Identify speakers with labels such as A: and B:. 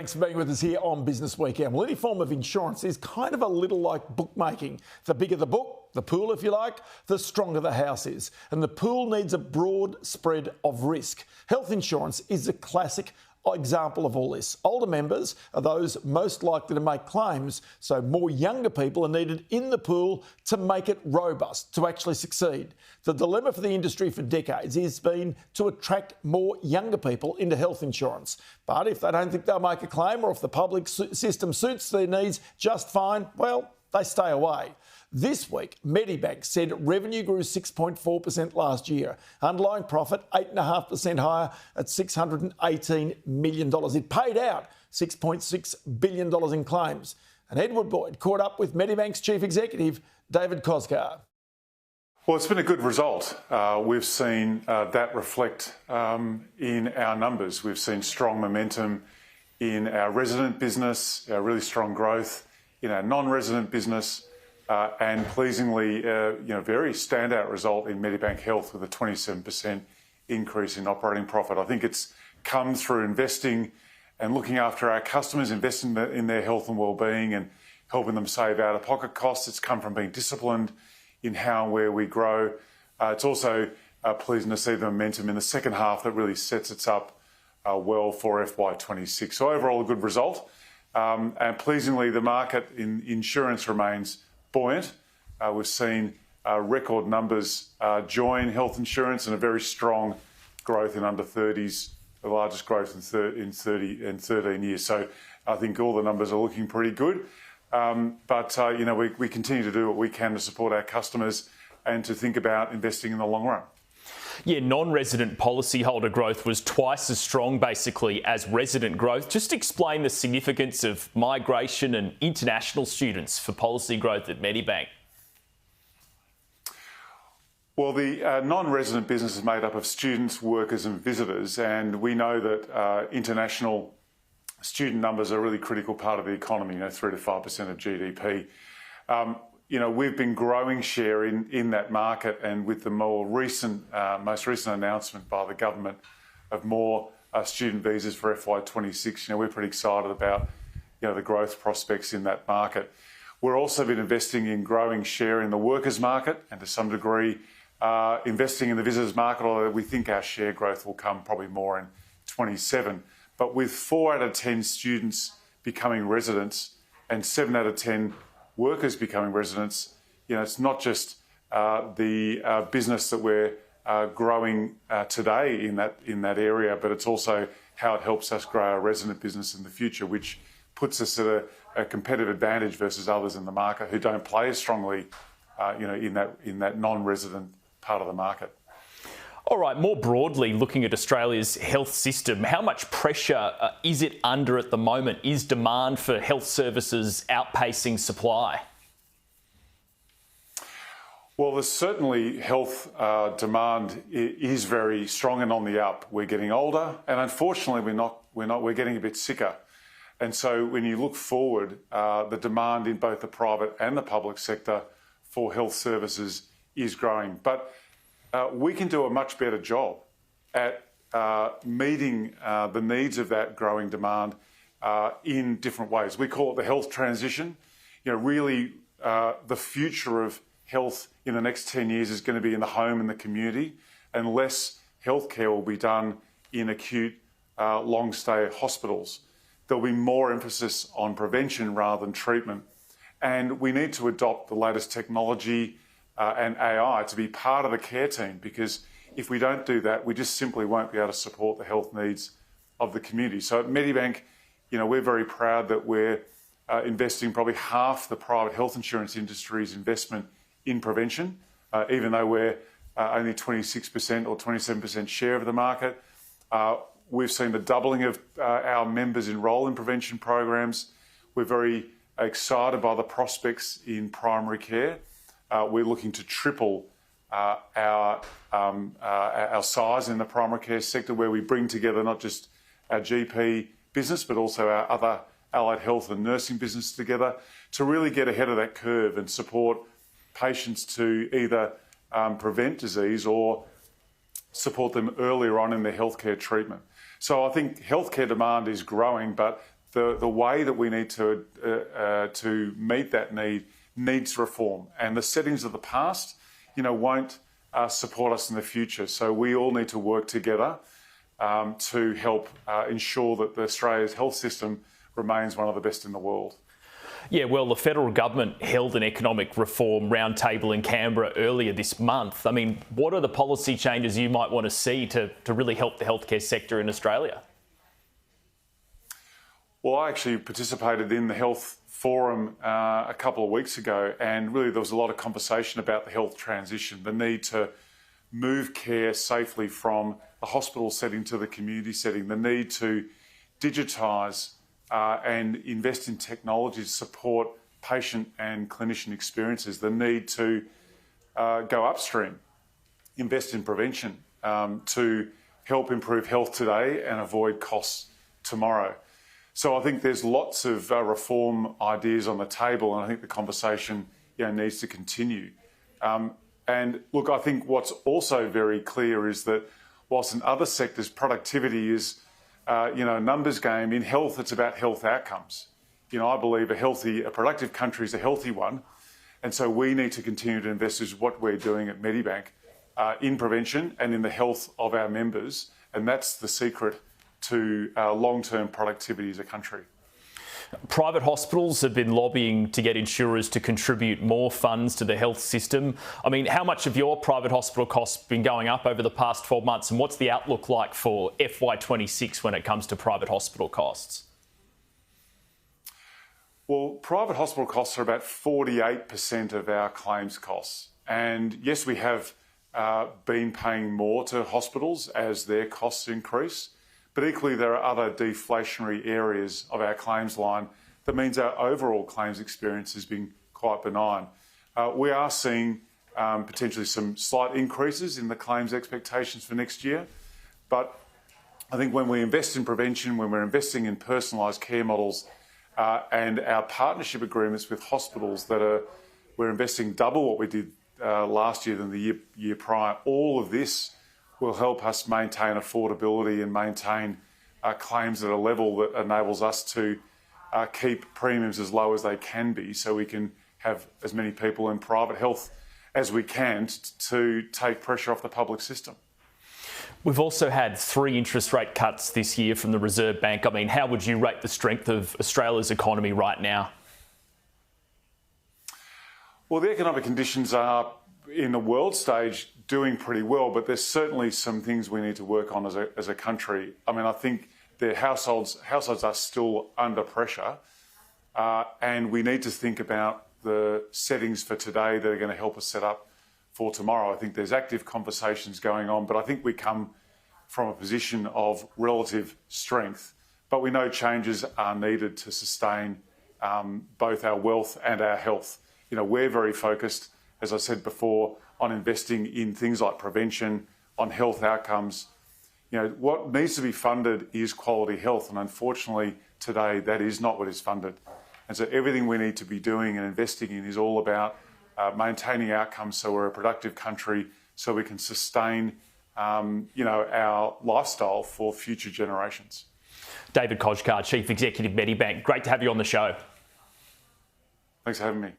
A: Thanks for being with us here on Business Weekend. Well, any form of insurance is kind of a little like bookmaking. The bigger the book, the pool if you like, the stronger the house is. And the pool needs a broad spread of risk. Health insurance is a classic example of all this. Older members are those most likely to make claims, so more younger people are needed in the pool to make it robust, to actually succeed. The dilemma for the industry for decades has been to attract more younger people into health insurance. But if they don't think they'll make a claim, or if the public system suits their needs just fine, well, they stay away. This week, Medibank said revenue grew 6.4% last year. Underlying profit 8.5% higher at $618 million. It paid out $6.6 billion in claims. And Edward Boyd caught up with Medibank's chief executive, David Koczkar.
B: Well, it's been a good result. We've seen that reflect in our numbers. We've seen strong momentum in our resident business, really strong growth in our non-resident business, and pleasingly, very standout result in Medibank Health with a 27% increase in operating profit. I think it's come through investing and looking after our customers, investing in their health and well-being and helping them save out-of-pocket costs. It's come from being disciplined in how and where we grow. It's also pleasing to see the momentum in the second half that really sets us up well for FY26. So overall, a good result. And pleasingly, the market in insurance remains buoyant. We've seen record numbers join health insurance and a very strong growth in under 30s, the largest growth in 13 years. So I think all the numbers are looking pretty good. But we continue to do what we can to support our customers and to think about investing in the long run.
C: Yeah, non-resident policyholder growth was twice as strong, basically, as resident growth. Just explain the significance of migration and international students for policy growth at Medibank.
B: Well, the non-resident business is made up of students, workers and visitors, and we know that international student numbers are a really critical part of the economy, 3 to 5% of GDP. We've been growing share in that market, and with the most recent announcement by the government of more student visas for FY26, we're pretty excited about the growth prospects in that market. We're also been investing in growing share in the workers market and to some degree investing in the visitors market, although we think our share growth will come probably more in 27. But with 4 out of 10 students becoming residents and 7 out of 10 workers becoming residents, it's not just the business that we're growing today in that area, but it's also how it helps us grow our resident business in the future, which puts us at a competitive advantage versus others in the market who don't play as strongly, in that non-resident part of the market.
C: All right, more broadly, looking at Australia's health system, how much pressure is it under at the moment? Is demand for health services outpacing supply?
B: Well, there's certainly health demand is very strong and on the up. We're getting older, and unfortunately, we're getting a bit sicker. And so, when you look forward, the demand in both the private and the public sector for health services is growing. But we can do a much better job at meeting the needs of that growing demand in different ways. We call it the health transition. Really, the future of health in the next 10 years is going to be in the home and the community, and less healthcare will be done in acute, long-stay hospitals. There'll be more emphasis on prevention rather than treatment. And we need to adopt the latest technology and AI to be part of the care team, because if we don't do that, we just simply won't be able to support the health needs of the community. So at Medibank, we're very proud that we're investing probably half the private health insurance industry's investment in prevention, even though we're only 26% or 27% share of the market. We've seen the doubling of our members enrol in prevention programs. We're very excited by the prospects in primary care. We're looking to triple our size in the primary care sector, where we bring together not just our GP business, but also our other allied health and nursing business together to really get ahead of that curve and support patients to either prevent disease or support them earlier on in their healthcare treatment. So I think healthcare demand is growing, but the way that we need to meet that need needs reform, and the settings of the past, won't support us in the future. So we all need to work together to help ensure that Australia's health system remains one of the best in the world.
C: Yeah, well, the federal government held an economic reform roundtable in Canberra earlier this month. I mean, what are the policy changes you might want to see to really help the healthcare sector in Australia?
B: Well, I actually participated in the health forum a couple of weeks ago, and really there was a lot of conversation about the health transition, the need to move care safely from the hospital setting to the community setting, the need to digitise and invest in technology to support patient and clinician experiences, the need to go upstream, invest in prevention to help improve health today and avoid costs tomorrow. So I think there's lots of reform ideas on the table, and I think the conversation needs to continue. And look, I think what's also very clear is that whilst in other sectors productivity is a numbers game, in health it's about health outcomes. I believe a productive country is a healthy one, and so we need to continue to invest, is what we're doing at Medibank, in prevention and in the health of our members, and that's the secret to long-term productivity as a country.
C: Private hospitals have been lobbying to get insurers to contribute more funds to the health system. I mean, how much of your private hospital costs been going up over the past 12 months, and what's the outlook like for FY26 when it comes to private hospital costs?
B: Well, private hospital costs are about 48% of our claims costs. And yes, we have been paying more to hospitals as their costs increase. But equally, there are other deflationary areas of our claims line that means our overall claims experience has been quite benign. We are seeing potentially some slight increases in the claims expectations for next year. But I think when we invest in prevention, when we're investing in personalised care models and our partnership agreements with hospitals we're investing double what we did last year than the year prior, all of this will help us maintain affordability and maintain claims at a level that enables us to keep premiums as low as they can be, so we can have as many people in private health as we can to take pressure off the public system.
C: We've also had 3 interest rate cuts this year from the Reserve Bank. I mean, how would you rate the strength of Australia's economy right now?
B: Well, the economic conditions are, in the world stage, doing pretty well, but there's certainly some things we need to work on as a country. I mean, I think the households are still under pressure, and we need to think about the settings for today that are going to help us set up for tomorrow. I think there's active conversations going on, but I think we come from a position of relative strength. But we know changes are needed to sustain both our wealth and our health. We're very focused, as I said before, on investing in things like prevention, on health outcomes. What needs to be funded is quality health, and unfortunately today that is not what is funded. And so everything we need to be doing and investing in is all about maintaining outcomes so we're a productive country, so we can sustain our lifestyle for future generations.
C: David Koczkar, Chief Executive Medibank, great to have you on the show.
B: Thanks for having me.